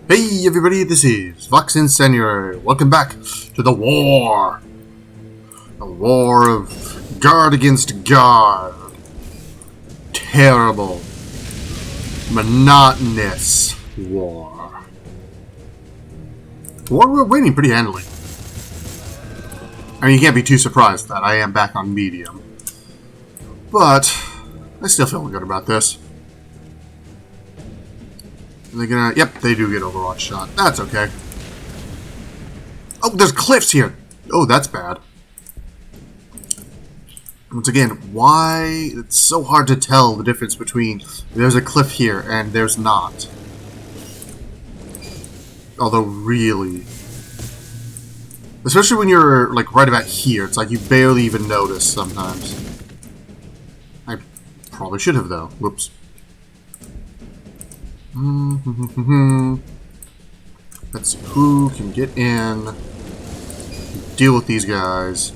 Hey everybody, this is Vox Incendiary. Welcome back to the war. The war of guard against guard. Terrible, monotonous war. War we're winning pretty handily. I mean, you can't be too surprised that I am back on medium. But, I still feel good about this. Are they gonna... Yep, they do get Overwatch shot. That's okay. Oh, there's cliffs here! Oh, that's bad. Once again, why... It's so hard to tell the difference between there's a cliff here and there's not. Although, really... Especially when you're, like, right about here. It's like you barely even notice sometimes. I probably should have, though. Whoops. Let's see who can get in, deal with these guys.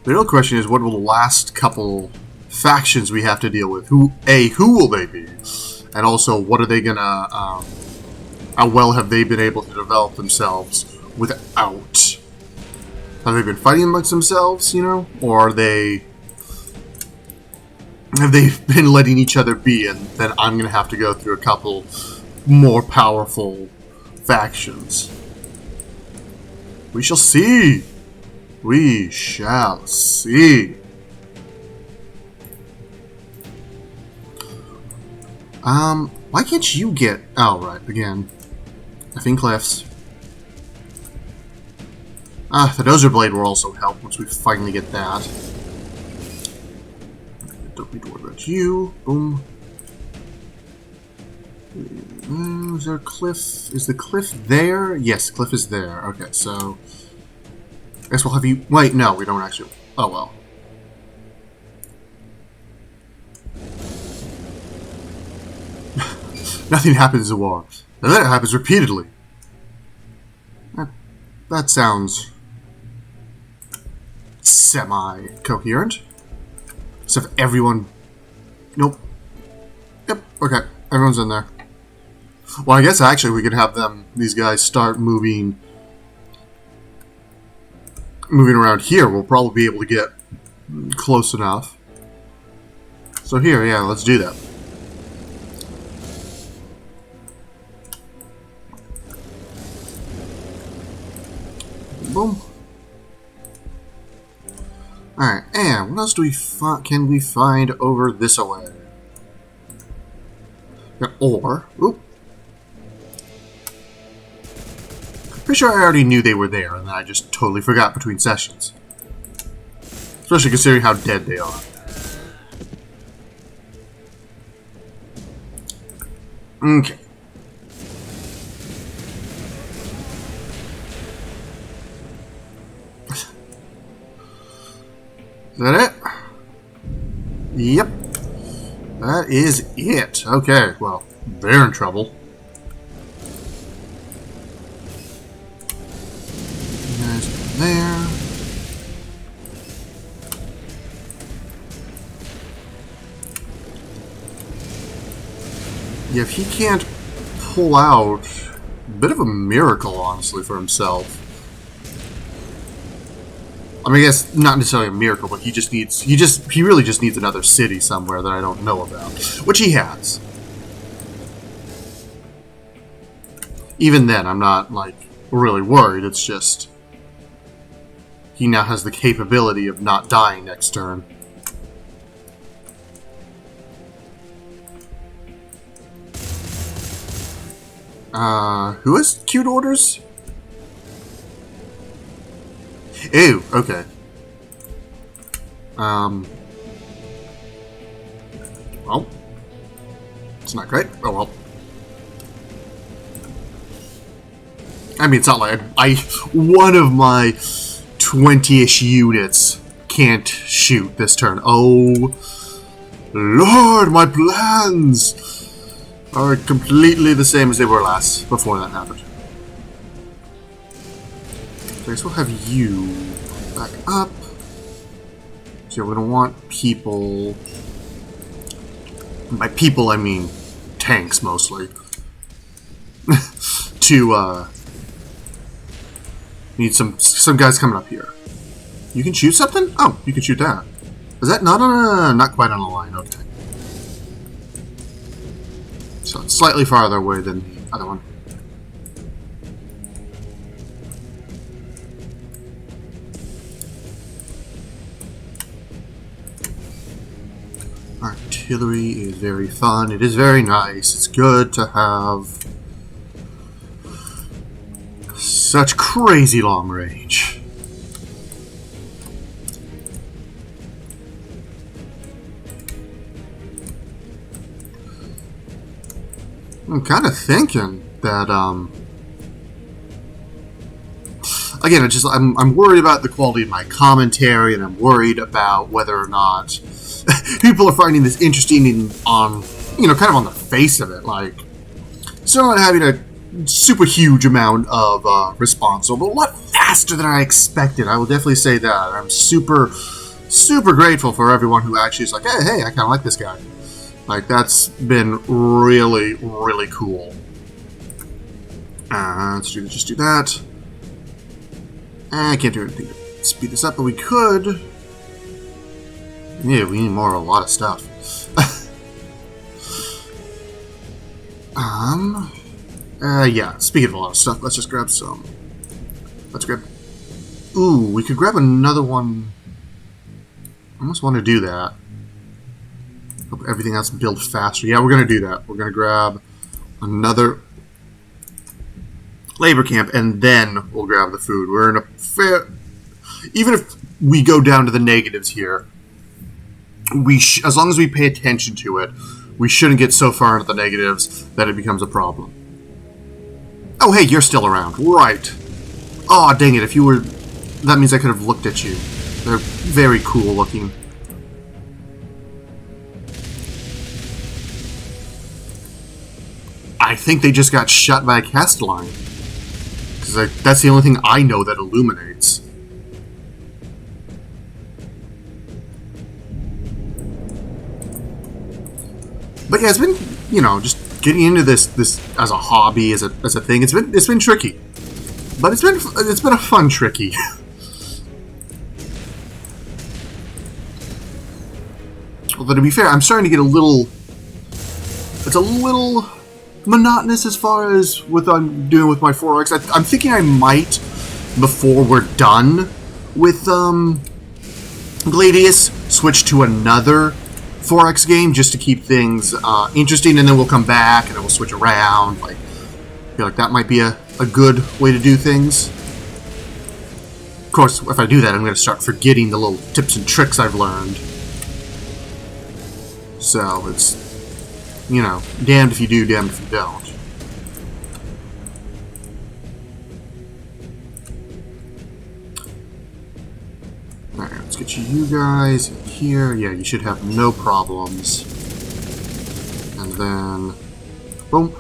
The real question is, what will the last couple factions we have to deal with? Who will they be? And also, what are they gonna, how well have they been able to develop themselves without? Have they been fighting amongst themselves, you know? Or are they... Have they been letting each other be, and then I'm going to have to go through a couple more powerful factions? We shall see! We shall see! Why can't you get... Oh, right, again. I think cliffs. The Dozer Blade will also help once we finally get that. Don't need to worry about you. Boom. Is there a cliff? Is the cliff there? Yes, the cliff is there. Okay, so... I guess we'll have you... Wait, no, we don't actually... Oh, well. Nothing happens in war. And then it happens repeatedly. That sounds... semi-coherent. Except for everyone... Nope. Yep, okay. Everyone's in there. Well, I guess actually we could have them, these guys, start moving around here. We'll probably be able to get close enough. So here, yeah, let's do that. Boom. Alright, and what else do we can we find over this way? Or, oop. Pretty sure I already knew they were there, and then I just totally forgot between sessions. Especially considering how dead they are. Okay. Is that it? Yep. That is it. Okay, well, they're in trouble. You guys go there. Yeah, if he can't pull out... A bit of a miracle, honestly, for himself. I mean, I guess not necessarily a miracle, but he just needs... He really just needs another city somewhere that I don't know about. Which he has. Even then, I'm not, like, really worried. It's just... He now has the capability of not dying next turn. Who has queued orders? Ew, okay. Well. It's not great. Oh well. I mean, it's not like one of my 20-ish units can't shoot this turn. Oh, Lord, my plans are completely the same as they were before that happened. I guess we'll have you back up. So we're going to want people... By people, I mean tanks mostly. To need some guys coming up here. You can shoot something? Oh, you can shoot that. Is that not on a... not quite on a line, okay. So it's slightly farther away than the other one. Artillery is very fun. It is very nice. It's good to have such crazy long range. I'm kind of thinking that, again, I'm worried about the quality of my commentary, and I'm worried about whether or not people are finding this interesting on, you know, kind of on the face of it. Like, still not having a super huge amount of response, but a lot faster than I expected. I will definitely say that. I'm super, super grateful for everyone who actually is like, hey, I kind of like this guy. Like, that's been really, really cool. Let's just do that. I can't do anything to speed this up, but we could. Yeah, we need more of a lot of stuff. Yeah, speaking of a lot of stuff, let's just grab some. Let's grab... Ooh, we could grab another one. I almost want to do that. Hope everything else build faster. Yeah, we're going to do that. We're going to grab another labor camp, and then we'll grab the food. We're in a fair... Even if we go down to the negatives here, as long as we pay attention to it, we shouldn't get so far into the negatives that it becomes a problem. Oh, hey, you're still around. Right. Oh, dang it. If you were... That means I could have looked at you. They're very cool looking. I think they just got shot by a Castelline. Because that's the only thing I know that illuminates. But yeah, it's been, you know, just getting into this as a hobby, as a thing. It's been tricky, but it's been a fun tricky. Although to be fair, I'm starting to get a little. It's a little monotonous as far as what I'm doing with my 4X. I'm thinking I might, before we're done with Gladius, switch to another 4X game just to keep things interesting, and then we'll come back and then we'll switch around. Like, I feel like that might be a good way to do things. Of course, if I do that, I'm going to start forgetting the little tips and tricks I've learned. So it's, you know, damned if you do, damned if you don't. Alright, let's get you guys in here. Yeah, you should have no problems. And then... boom.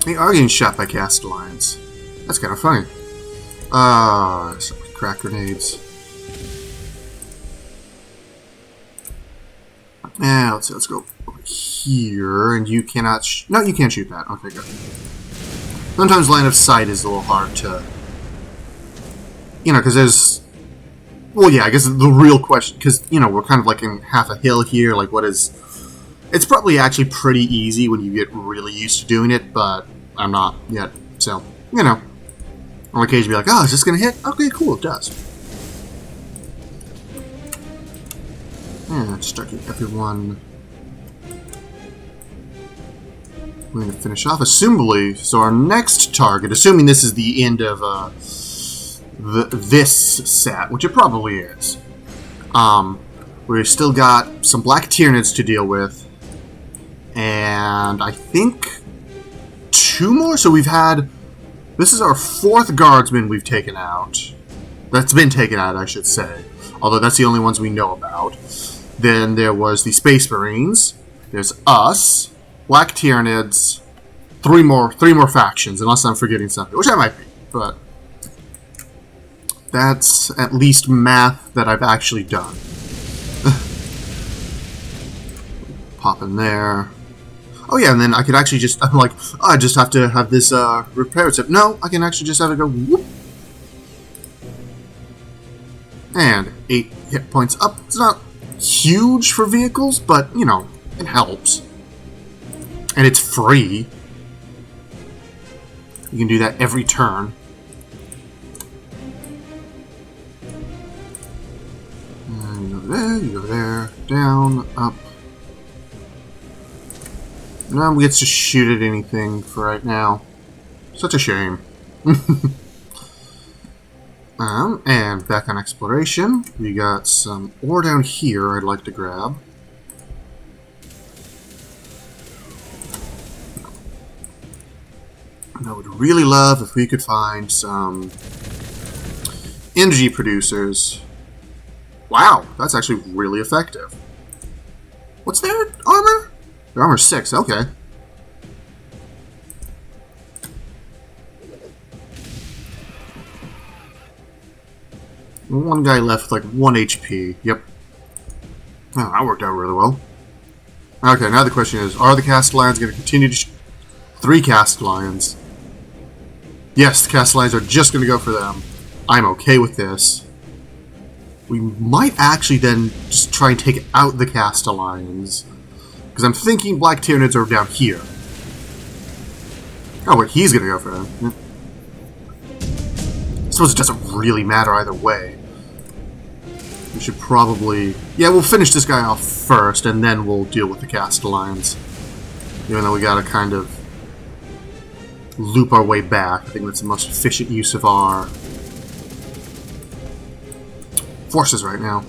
They are getting shot by Castellines. That's kind of funny. Some crack grenades. Yeah, let's go over here, and you cannot no, you can't shoot that. Okay, good. Sometimes line of sight is a little hard to... You know, because there's... Well, yeah, I guess the real question... Because, you know, we're kind of like in half a hill here. Like, what is... It's probably actually pretty easy when you get really used to doing it, but I'm not yet. So, you know. On occasion, be like, oh, is this going to hit? Okay, cool, it does. Yeah, let's start getting everyone... We're going to finish off, assumably. So our next target, assuming this is the end of this set, which it probably is. We've still got some Black Tyranids to deal with, and I think 2 more. So we've had, this is our 4th guardsman we've taken out. That's been taken out, I should say. Although that's the only ones we know about. Then there was the Space Marines. There's us. Black Tyranids, 3 more factions, unless I'm forgetting something, which I might be, but that's at least math that I've actually done. Pop in there. Oh yeah, and then I could actually just, I'm like, oh, I just have to have this repair tip. No, I can actually just have it go whoop. And 8 hit points up. It's not huge for vehicles, but, you know, it helps. And it's free. You can do that every turn. And you go there, you go there, down, up. No one gets to shoot at anything for right now. Such a shame. And back on exploration, we got some ore down here I'd like to grab. And I would really love if we could find some energy producers. Wow, that's actually really effective. What's their armor? Their armor's 6, okay. One guy left with like 1 HP. Yep. Oh, that worked out really well. Okay, now the question is, are the cast lions going to continue to 3 cast lions? Yes, the cast lions are just going to go for them. I'm okay with this. We might actually then just try and take out the cast lions. Because I'm thinking black Tyranids are down here. Oh, wait, he's going to go for them. I suppose it doesn't really matter either way. We should probably... Yeah, we'll finish this guy off first, and then we'll deal with the cast lions. Even though we gotta kind of loop our way back. I think that's the most efficient use of our forces right now.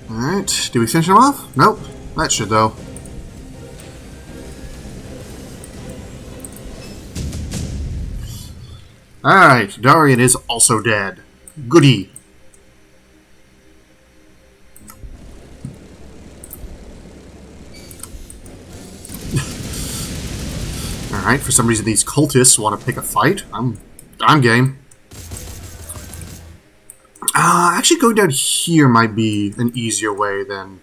Alright, did we finish him off? Nope. That should, though. Alright, Darian is also dead. Goody. Alright, for some reason these cultists want to pick a fight. I'm game. Actually going down here might be an easier way than...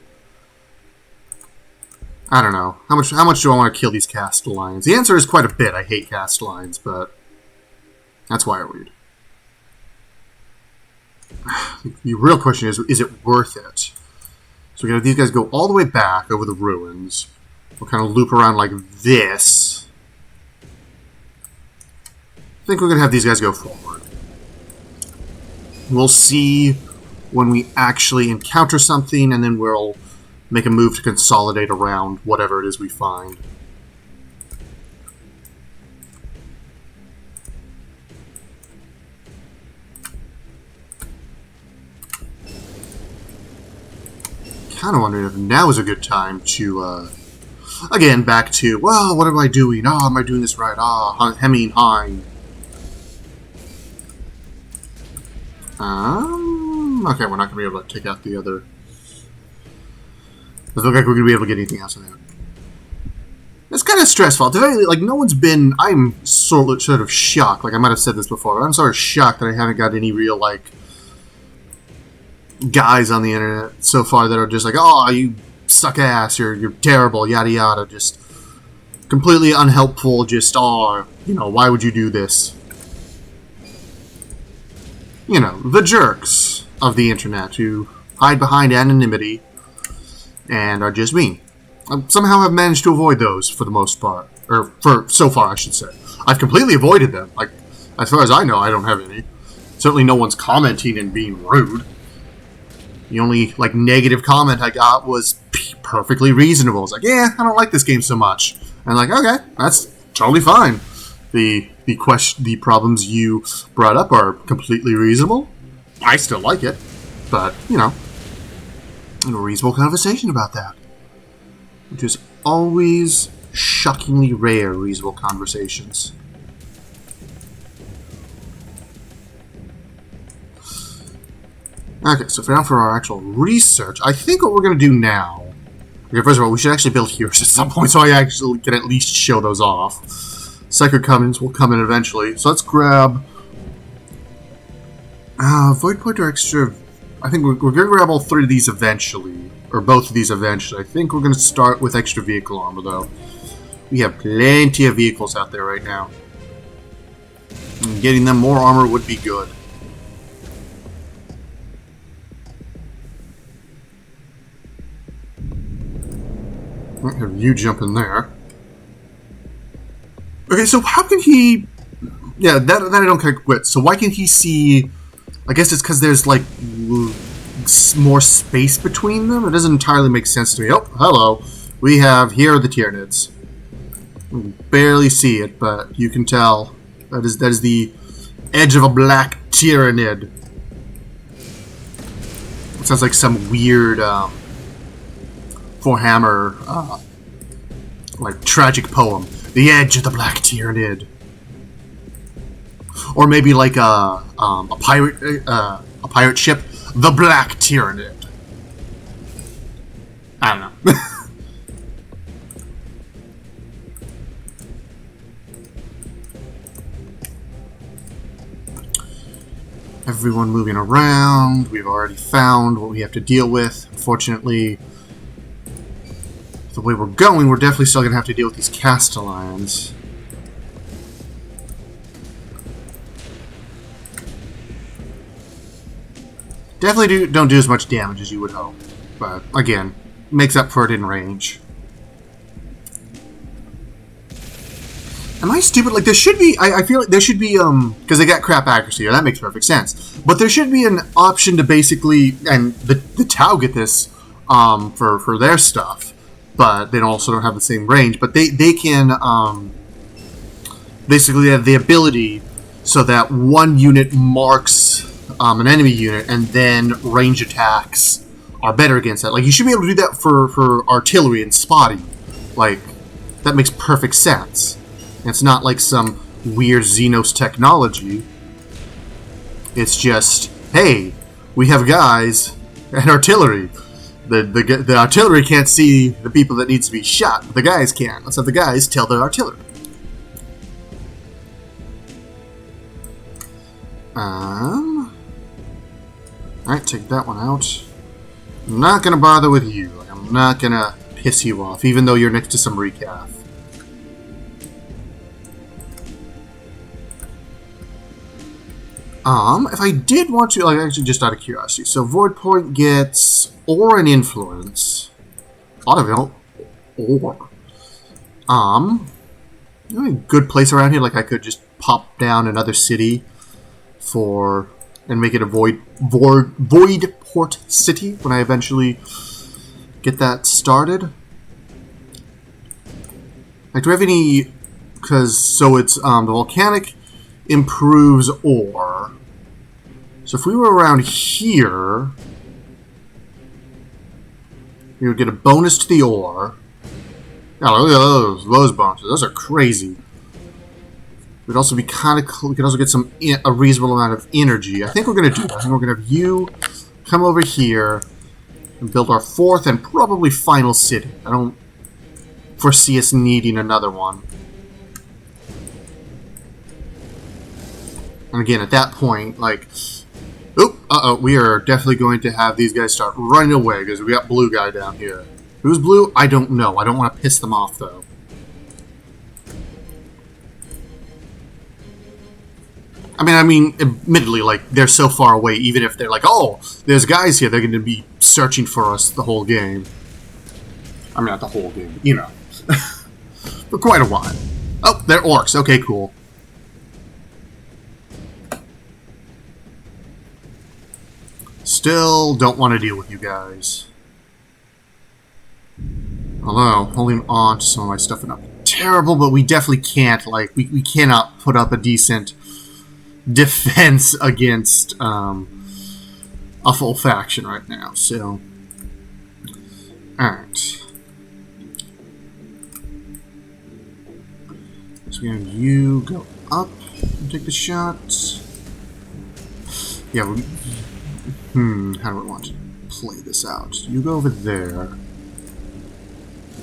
I don't know. How much do I want to kill these cast lions? The answer is quite a bit. I hate cast lions, but... That's wireweed. The real question is it worth it? So we gotta have these guys go all the way back over the ruins. We'll kind of loop around like this. I think we're gonna have these guys go forward. We'll see when we actually encounter something, and then we'll make a move to consolidate around whatever it is we find. Kind of wondering if now is a good time to, again, back to, well, what am I doing? Oh, am I doing this right? Ah, hemming hind. Okay, we're not going to be able to take out the other. Doesn't look like we're going to be able to get anything else in there. It's kind of stressful. At the very least, like, no one's been, I'm sort of shocked, like I might have said this before, but I'm sort of shocked that I haven't got any real, like, guys on the internet so far that are just like, oh, you suck ass, you're terrible, yada yada, just completely unhelpful, just, oh, you know, why would you do this? You know, the jerks of the internet who hide behind anonymity and are just mean. I somehow have managed to avoid those for the most part. Or, for so far, I should say. I've completely avoided them. Like, as far as I know, I don't have any. Certainly no one's commenting and being rude. The only, like, negative comment I got was perfectly reasonable. It's like, yeah, I don't like this game so much. And I'm like, okay, that's totally fine. The problems you brought up are completely reasonable. I still like it. But, you know, a reasonable conversation about that. Which is always shockingly rare, reasonable conversations. Okay, so now for our actual research, I think what we're going to do now... Okay, first of all, we should actually build heroes at some point, so I actually can at least show those off. Sacred Covenants will come in eventually. So let's grab... Void Point or extra I think we're going to grab all 3 of these eventually. Or both of these eventually. I think we're going to start with extra vehicle armor, though. We have plenty of vehicles out there right now. And getting them more armor would be good. Have you jump in there. Okay, so how can he... Yeah, that I don't quite quit. So why can he see... I guess it's because there's, like, more space between them? It doesn't entirely make sense to me. Oh, hello. We have... Here are the Tyranids. Barely see it, but you can tell. That is the edge of a black Tyranid. It sounds like some weird... Warhammer, like, tragic poem. The edge of the black Tyranid. Or maybe like a pirate ship, the Black Tyranid. I don't know. Everyone moving around. We've already found what we have to deal with. Unfortunately, the way we're going, we're definitely still going to have to deal with these Castellans. Definitely don't do as much damage as you would hope. But, again, makes up for it in range. Am I stupid? Like, there should be... I feel like there should be, because they got crap accuracy, that makes perfect sense. But there should be an option to basically... And the Tau get this, for their stuff. But they also don't have the same range. But they can, basically have the ability so that one unit marks an enemy unit, and then range attacks are better against that. Like, you should be able to do that for artillery and spotting. Like, that makes perfect sense. It's not like some weird Xenos technology. It's just, hey, we have guys and artillery. The artillery can't see the people that needs to be shot, but the guys can. Let's have the guys tell the artillery. Alright, take that one out. I'm not gonna bother with you. I'm not gonna piss you off, even though you're next to some recaf. If I did want to, like, actually just out of curiosity, so Void Point gets or an influence. A lot of it, or. A good place around here, like I could just pop down another city for, and make it a void port city when I eventually get that started. Like, do we have any, because, so it's, the volcanic improves ore. So if we were around here, we would get a bonus to the ore. Oh, look at those bonuses. Those are crazy. We'd also be kind of cool. We could also get a reasonable amount of energy. I think we're going to do that. I think we're going to have you come over here and build our 4th and probably final city. I don't foresee us needing another one. And again, at that point, like, we are definitely going to have these guys start running away because we got blue guy down here. Who's blue? I don't know. I don't want to piss them off, though. I mean, admittedly, like, they're so far away, even if they're like, oh, there's guys here, they're going to be searching for us the whole game. I mean, not the whole game, but, you know. For quite a while. Oh, they're orcs. Okay, cool. Still don't want to deal with you guys. Although, holding on to some of my stuff would not be terrible, but we definitely can't, like, we cannot put up a decent defense against a full faction right now, so. Alright. So we're gonna have you go up and take the shots. Yeah, how do I want to play this out? You go over there.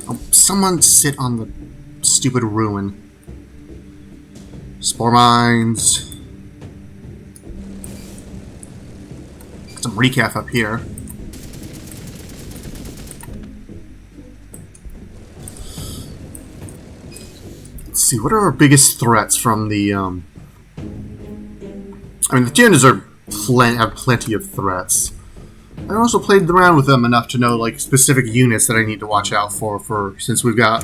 Oh, someone sit on the stupid ruin. Spore mines. Some recap up here. Let's see, what are our biggest threats from the, I mean, the Tyranids have plenty of threats. I also played around with them enough to know, like, specific units that I need to watch out for since we've got...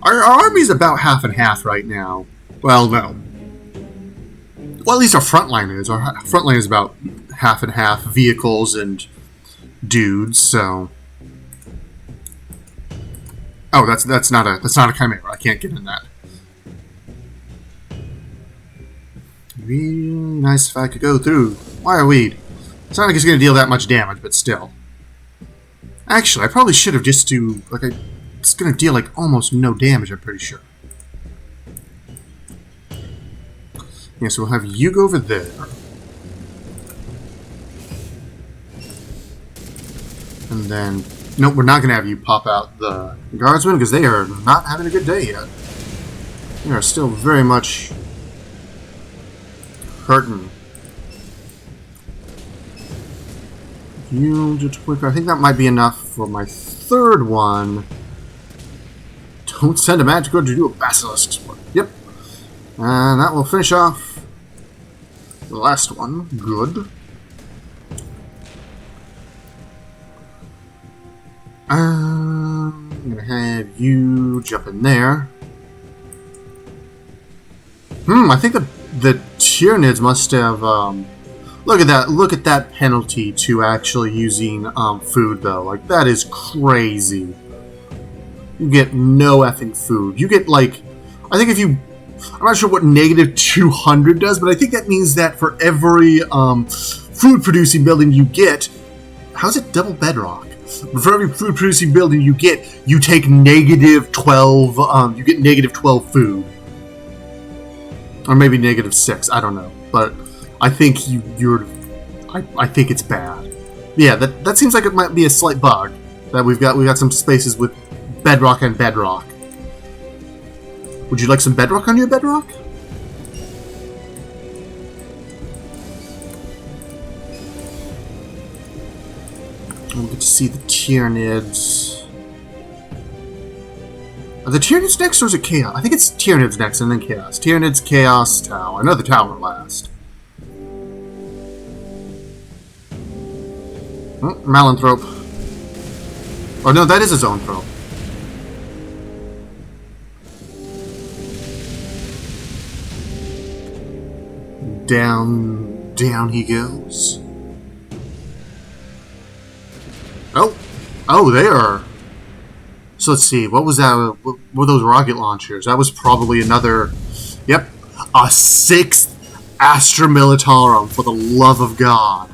Our army's about half and half right now. Well, no. Well, at least our front line is. Our front line is about half and half vehicles and dudes, so... Oh, that's not a chimera. I can't get in that. Really nice if I could go through. Wireweed. It's not like it's going to deal that much damage, but still. Actually, I probably should have just do... Like, it's going to deal, like, almost no damage, I'm pretty sure. Yeah, so we'll have you go over there. And then... Nope, we're not going to have you pop out the guardsmen, because they are not having a good day yet. They are still very much hurting. You just quick. I think that might be enough for my third one. Don't send a magic guard to do a basilisk. Yep. And that will finish off the last one. Good. I'm gonna have you jump in there. I think the Tyranids must have look at that penalty to actually using food though. Like, that is crazy. You get no effing food. You get, like, I think if you, I'm not sure what negative 200 does, but I think that means that for every food producing building you get, how's it double bedrock? For every food producing building you get, you take negative 12. You get negative 12 food, or maybe negative 6. I don't know, but I think I think it's bad. Yeah, that seems like it might be a slight bug. That we've got some spaces with bedrock and bedrock. Would you like some bedrock on your bedrock? We'll get to see the Tyranids. Are the Tyranids next, or is it Chaos? I think it's Tyranids next and then Chaos. Tyranids, Chaos, Tau. I know the Tower last. Oh, Malanthrope. Oh no, that is his own thrope. Down he goes. Oh, they are. So let's see, what was that? What were those rocket launchers? That was probably another. Yep, a 6th Astra Militarum, for the love of God.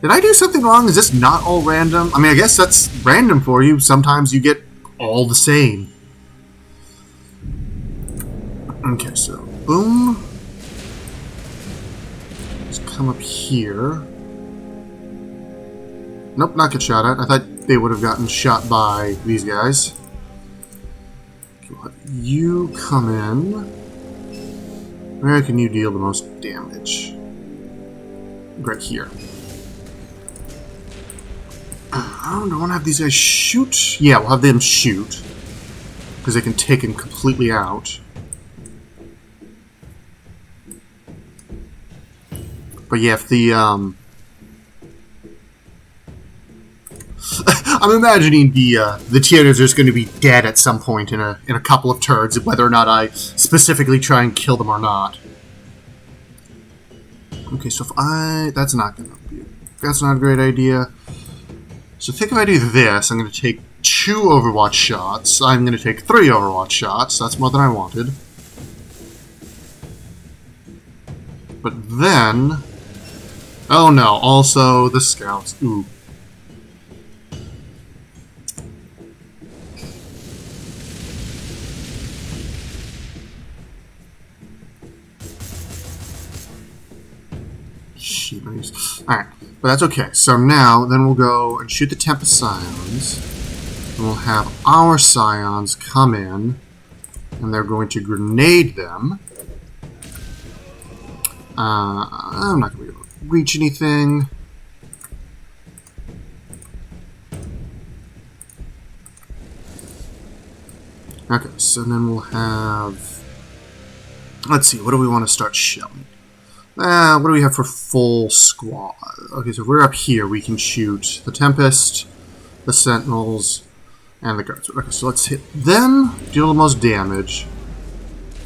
Did I do something wrong? Is this not all random? I mean, I guess that's random for you. Sometimes you get all the same. Okay, so boom. Let's come up here. Nope, not get shot at. I thought they would have gotten shot by these guys. Okay, let you come in. Where can you deal the most damage? Right here. Do I want to have these guys shoot? Yeah, we'll have them shoot. Because they can take him completely out. But yeah, if the, I'm imagining the Tyranids are just going to be dead at some point in a couple of turns, whether or not I specifically try and kill them or not. Okay, so if that's not a great idea. So I think if I do this, I'm going to take 2 Overwatch shots. I'm going to take 3 Overwatch shots. That's more than I wanted. But then... Oh no, also the scouts. Ooh. Alright, but that's okay. So now, then we'll go and shoot the Tempest Scions. And we'll have our Scions come in. And they're going to grenade them. I'm not going to be able to reach anything. Okay, so then we'll have... Let's see, what do we want to start shelling? What do we have for full squad? Okay, so if we're up here, we can shoot the Tempest, the Sentinels, and the Guards. Okay, so let's hit them, deal the most damage.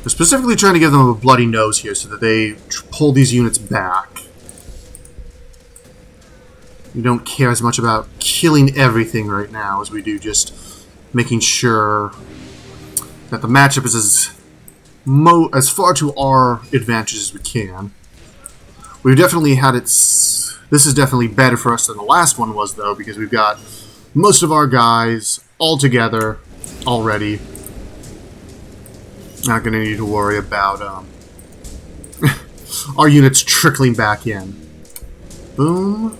We're specifically trying to give them a bloody nose here so that they pull these units back. We don't care as much about killing everything right now as we do just making sure that the matchup is as far to our advantage as we can. We've definitely had its... This is definitely better for us than the last one was, though, because we've got most of our guys all together already. Not going to need to worry about our units trickling back in. Boom.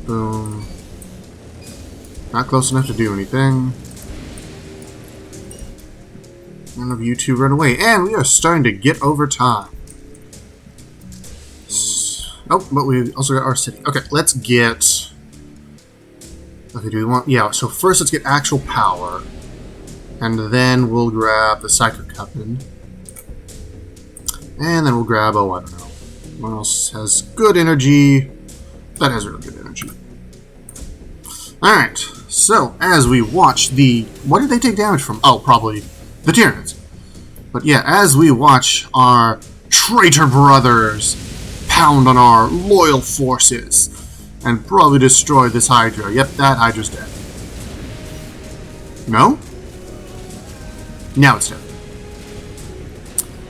Boom. Not close enough to do anything. None of you two run away. And we are starting to get over time. Oh, but we also got our city. Okay, let's get... Okay, do we want... Yeah, so first let's get actual power. And then we'll grab the Psychic Coven. And then we'll grab... Oh, I don't know. What else has good energy? That has really good energy. Alright, so as we watch the... What did they take damage from? Oh, probably the Tyranids. But yeah, as we watch our traitor brothers pound on our loyal forces and probably destroy this Hydra. Yep, that Hydra's dead. No? Now it's dead.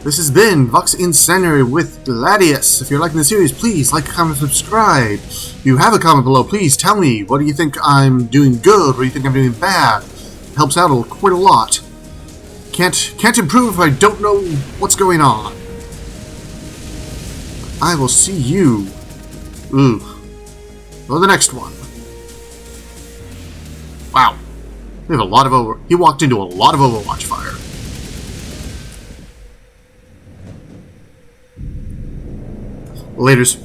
This has been Vox Incendiary with Gladius. If you're liking the series, please like, comment, subscribe. If you have a comment below, please tell me. What do you think I'm doing good? What do you think I'm doing bad? It helps out quite a lot. Can't improve if I don't know what's going on. I will see you for the next one. Wow. We have a lot of he walked into a lot of Overwatch fire. Laters.